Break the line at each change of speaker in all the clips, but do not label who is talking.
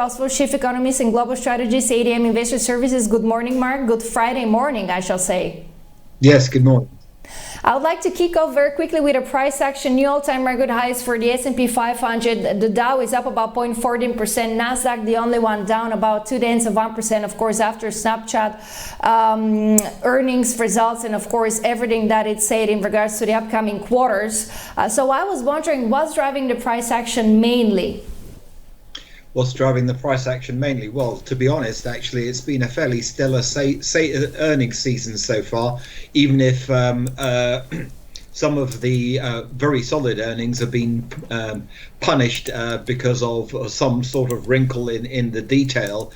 Ostwald, Chief Economist and Global Strategist, ADM Investor Services. Good morning, Mark. Good Friday morning, I shall say.
Yes, good morning.
I would like to kick off very quickly with a price action. New all-time record highs for the S&P 500. The Dow is up about 0.14%. Nasdaq, the only one, down about 0.2%. Of course, after Snapchat earnings results, and of course everything that it said in regards to the upcoming quarters. So I was wondering, what's driving the price action mainly?
What's driving the price action mainly? Well, to be honest, actually, it's been a fairly stellar earnings season so far, even if some of the very solid earnings have been punished because of some sort of wrinkle in the detail.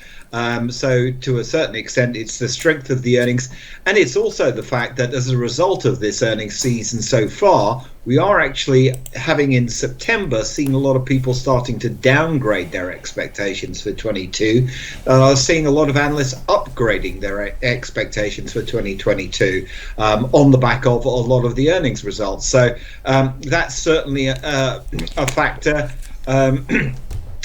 So to a certain extent, it's the strength of the earnings, and it's also the fact that as a result of this earnings season so far, we are actually having in September seen a lot of people starting to downgrade their expectations for 22. Seeing a lot of analysts upgrading their expectations for 2022 on the back of a lot of the earnings results. So that's certainly a factor.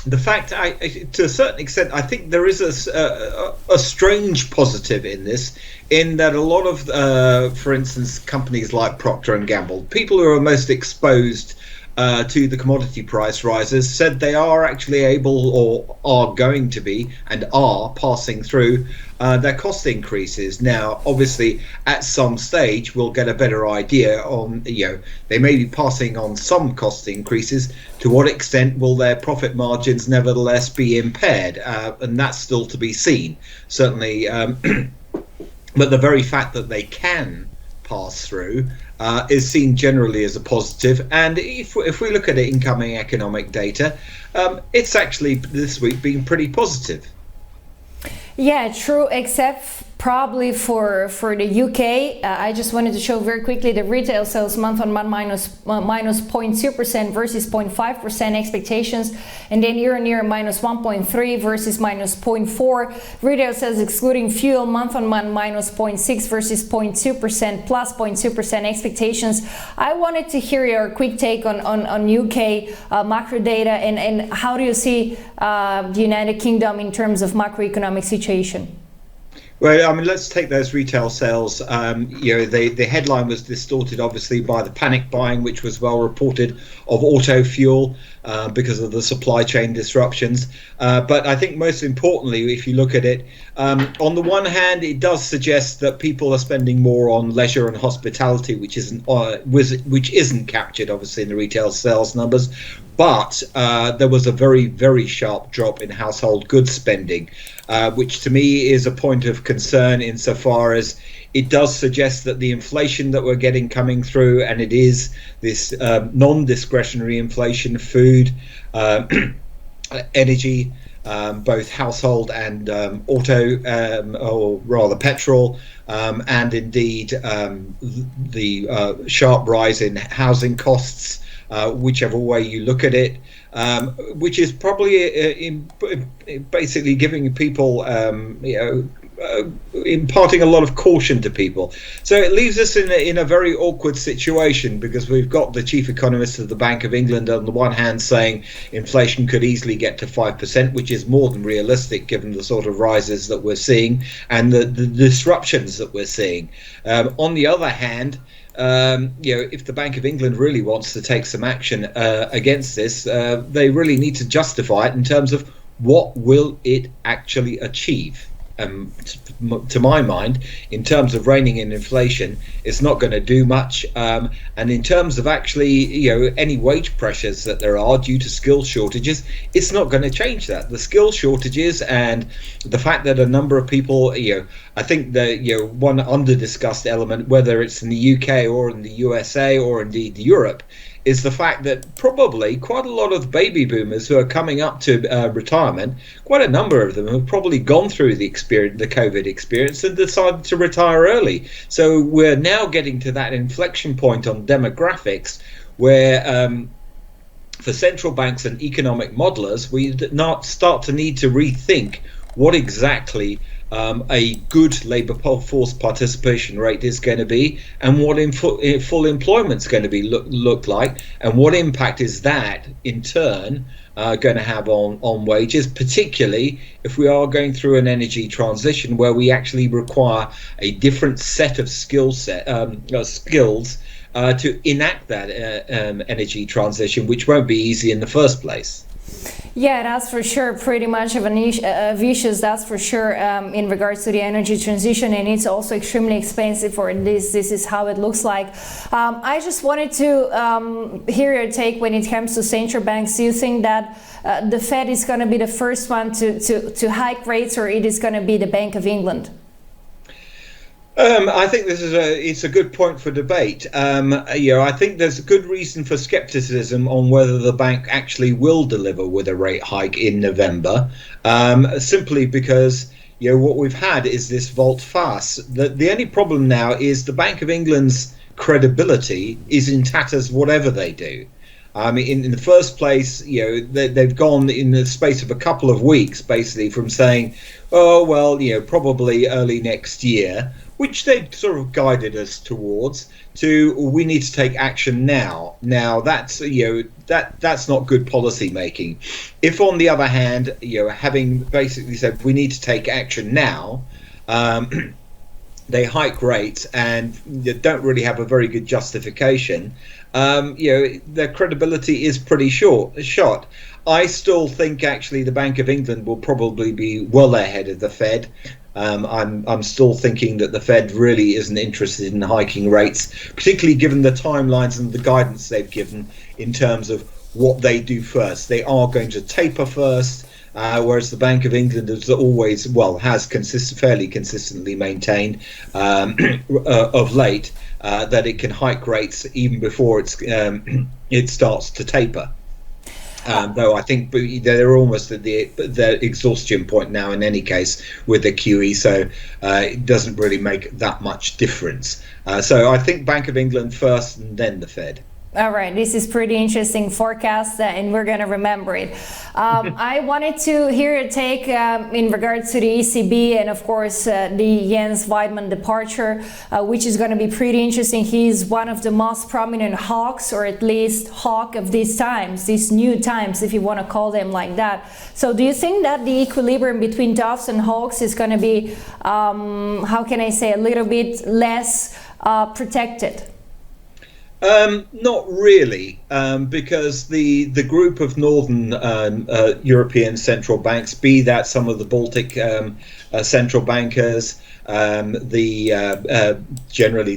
The fact, to a certain extent, I think there is a strange positive in this, in that a lot of, for instance, companies like Procter & Gamble, people who are most exposed to the commodity price rises, said they are actually able, or are going to be, and are passing through their cost increases. Now, obviously, at some stage, we'll get a better idea on, they may be passing on some cost increases. To what extent will their profit margins nevertheless be impaired? And that's still to be seen, certainly. But the very fact that they can pass through is seen generally as a positive. And if we look at incoming economic data, it's actually this week been pretty positive.
Yeah, true, except probably for the UK. I just wanted to show very quickly the retail sales month-on-month minus 0.2% versus 0.5% expectations, and then year-on-year minus 1.3 versus minus 0.4. Retail sales excluding fuel month-on-month minus 0.6 versus 0.2% plus 0.2% expectations. I wanted to hear your quick take on UK macro data, and how do you see the United Kingdom in terms of macroeconomic situation?
Well, I mean, let's take those retail sales. The headline was distorted, obviously, by the panic buying, which was well reported, of auto fuel because of the supply chain disruptions. But I think most importantly, if you look at it, on the one hand, it does suggest that people are spending more on leisure and hospitality, which isn't captured, obviously, in the retail sales numbers. But there was a very, very sharp drop in household goods spending, which to me is a point of concern insofar as it does suggest that the inflation that we're getting coming through, and it is this non-discretionary inflation, food, energy, both household and auto, or rather petrol, and indeed the sharp rise in housing costs, whichever way you look at it, which is probably basically giving people, imparting a lot of caution to people. So it leaves us in a very awkward situation, because we've got the chief economist of the Bank of England on the one hand saying inflation could easily get to 5%, which is more than realistic given the sort of rises that we're seeing and the disruptions that we're seeing. On the other hand, if the Bank of England really wants to take some action against this, they really need to justify it in terms of what will it actually achieve. To my mind, in terms of reining in inflation, it's not going to do much. And in terms of actually, any wage pressures that there are due to skill shortages, it's not going to change that. The skill shortages and the fact that a number of people, I think the one under-discussed element, whether it's in the UK or in the USA or indeed Europe, is the fact that probably quite a lot of baby boomers who are coming up to retirement, quite a number of them have probably gone through the COVID experience and decided to retire early. So we're now getting to that inflection point on demographics where for central banks and economic modelers, we start to need to rethink what exactly a good labour force participation rate is going to be, and what full employment is going to be look like, and what impact is that in turn going to have on wages, particularly if we are going through an energy transition where we actually require a different set of skills to enact that energy transition, which won't be easy in the first place.
Yeah, that's for sure. Pretty much of a vicious, that's for sure, in regards to the energy transition, and it's also extremely expensive for this. This is how it looks like. I just wanted to hear your take when it comes to central banks. Do you think that the Fed is going to be the first one to hike rates, or it is going to be the Bank of England?
I think it's a good point for debate. I think there's a good reason for skepticism on whether the bank actually will deliver with a rate hike in November, simply because what we've had is this volte-face. The only problem now is the Bank of England's credibility is in tatters, whatever they do. I mean, in the first place, they've gone in the space of a couple of weeks, basically, from saying, oh, well, probably early next year, which they sort of guided us towards, to we need to take action now. Now, that's that's not good policy making. If, on the other hand, having basically said we need to take action now, they hike rates and don't really have a very good justification, their credibility is pretty shot. I still think actually the Bank of England will probably be well ahead of the Fed. I'm still thinking that the Fed really isn't interested in hiking rates, particularly given the timelines and the guidance they've given in terms of what they do first. They are going to taper first, whereas the Bank of England has always, has fairly consistently maintained of late that it can hike rates even before it starts to taper. Though I think they're almost at the exhaustion point now in any case with the QE, so it doesn't really make that much difference. So I think Bank of England first and then the Fed.
All right, this is pretty interesting forecast, and we're going to remember it. I wanted to hear your take in regards to the ECB and, of course, the Jens Weidmann departure, which is going to be pretty interesting. He's one of the most prominent hawks, or at least hawk of these times, these new times, if you want to call them like that. So do you think that the equilibrium between doves and hawks is going to be, how can I say, a little bit less protected?
Not really, because the group of northern European central banks, be that some of the Baltic central bankers, generally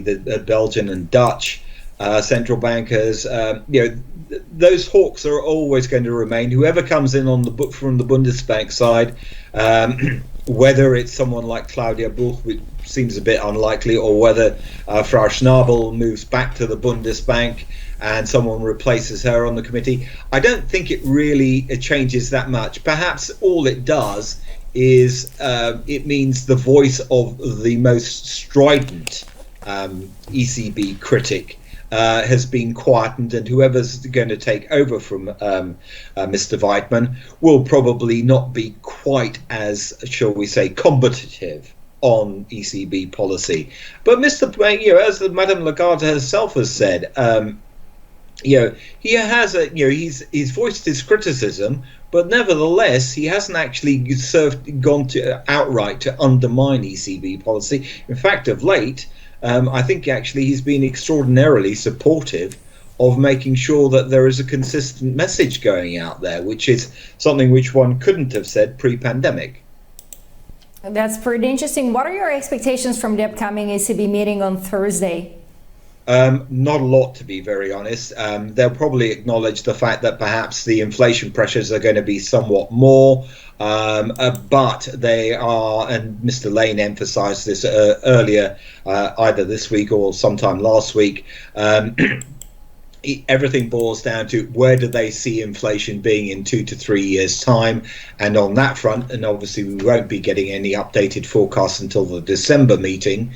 the Belgian and Dutch central bankers, those hawks are always going to remain. Whoever comes in from the Bundesbank side, whether it's someone like Claudia Buch, which seems a bit unlikely, or whether Frau Schnabel moves back to the Bundesbank and someone replaces her on the committee, I don't think it really changes that much. Perhaps all it does is it means the voice of the most strident ECB critic has been quietened, and whoever's going to take over from Mr. Weidmann will probably not be quite as, shall we say, combative on ECB policy. But Mr. As Madame Lagarde herself has said, he has he's voiced his criticism, but nevertheless he hasn't actually gone outright to undermine ECB policy. In fact, of late, I think actually he's been extraordinarily supportive of making sure that there is a consistent message going out there, which is something which one couldn't have said pre-pandemic.
That's pretty interesting. What are your expectations from the upcoming ECB meeting on Thursday?
Not a lot, to be very honest. They'll probably acknowledge the fact that perhaps the inflation pressures are going to be somewhat more, but they are, and Mr. Lane emphasized this earlier, either this week or sometime last week, everything boils down to where do they see inflation being in 2 to 3 years' time. And on that front, and obviously we won't be getting any updated forecasts until the December meeting,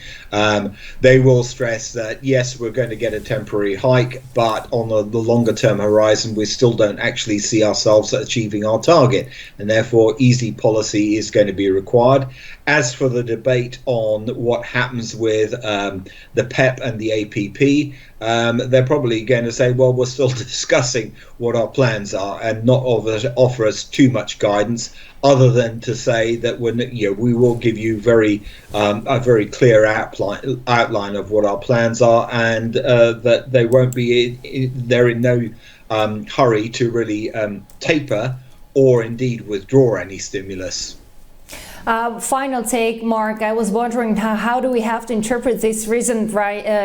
they will stress that, yes, we're going to get a temporary hike, but on the longer term horizon, we still don't actually see ourselves achieving our target. And therefore, easy policy is going to be required. As for the debate on what happens with the PEP and the APP, they're probably going to say, well, we're still discussing what our plans are, and not offer us too much guidance, other than to say that we will give you a very clear outline of what our plans are, and that they won't be they're in no hurry to really taper or indeed withdraw any stimulus.
Final take, Mark. I was wondering how do we have to interpret this recent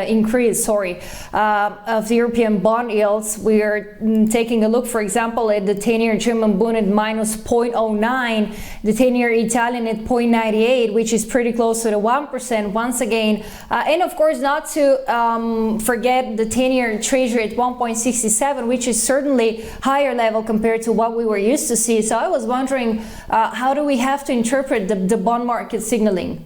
increase of the European bond yields. We are taking a look, for example, at the 10-year German Bund at minus 0.09, the 10-year Italian at 0.98, which is pretty close to the 1% once again. And of course, not to forget the 10-year Treasury at 1.67, which is certainly higher level compared to what we were used to see. So I was wondering, how do we have to interpret the bond market signaling?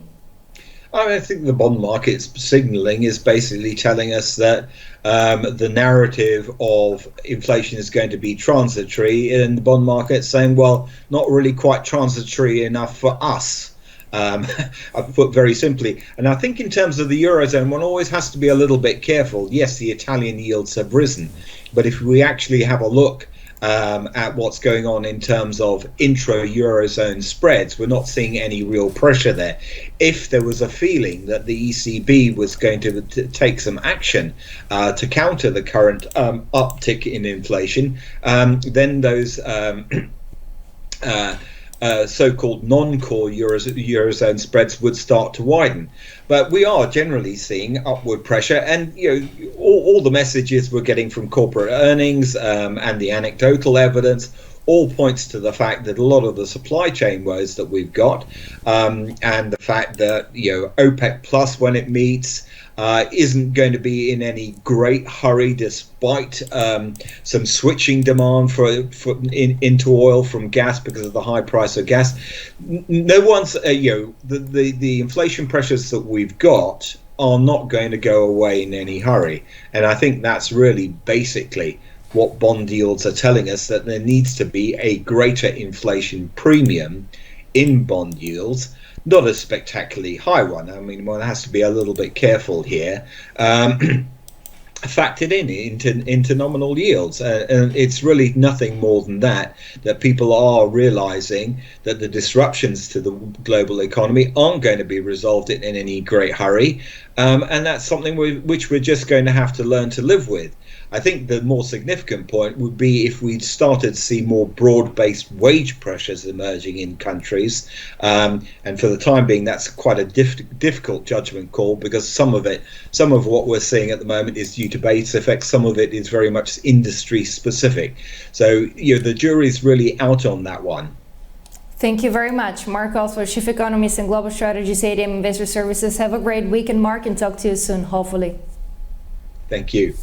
I think the bond market signaling is basically telling us that the narrative of inflation is going to be transitory, and the bond market saying, well, not really quite transitory enough for us. I've put very simply. And I think in terms of the Eurozone, one always has to be a little bit careful. Yes, the Italian yields have risen, but if we actually have a look at what's going on in terms of intra-Eurozone spreads, we're not seeing any real pressure there. If there was a feeling that the ECB was going to take some action to counter the current uptick in inflation, then those so-called non-core Eurozone spreads would start to widen. But we are generally seeing upward pressure, and all the messages we're getting from corporate earnings and the anecdotal evidence all points to the fact that a lot of the supply chain woes that we've got, and the fact that OPEC Plus, when it meets, isn't going to be in any great hurry, despite some switching demand into oil from gas because of the high price of gas. No one's the inflation pressures that we've got are not going to go away in any hurry, and I think that's really basically what bond yields are telling us, that there needs to be a greater inflation premium in bond yields. Not a spectacularly high one. I mean, one has to be a little bit careful here. Factored into nominal yields, and it's really nothing more than that people are realizing that the disruptions to the global economy aren't going to be resolved in any great hurry, and that's something which we're just going to have to learn to live with. I think the more significant point would be if we started to see more broad-based wage pressures emerging in countries, and for the time being, that's quite a difficult judgment call, because some of what we're seeing at the moment is due to base effects, some of it is very much industry specific. So the jury's really out on that one.
Thank you very much, Marc Ostwald, Chief Economist and Global Strategist, ADM Investor Services. Have a great week, and Marc, and talk to you soon, hopefully.
Thank you.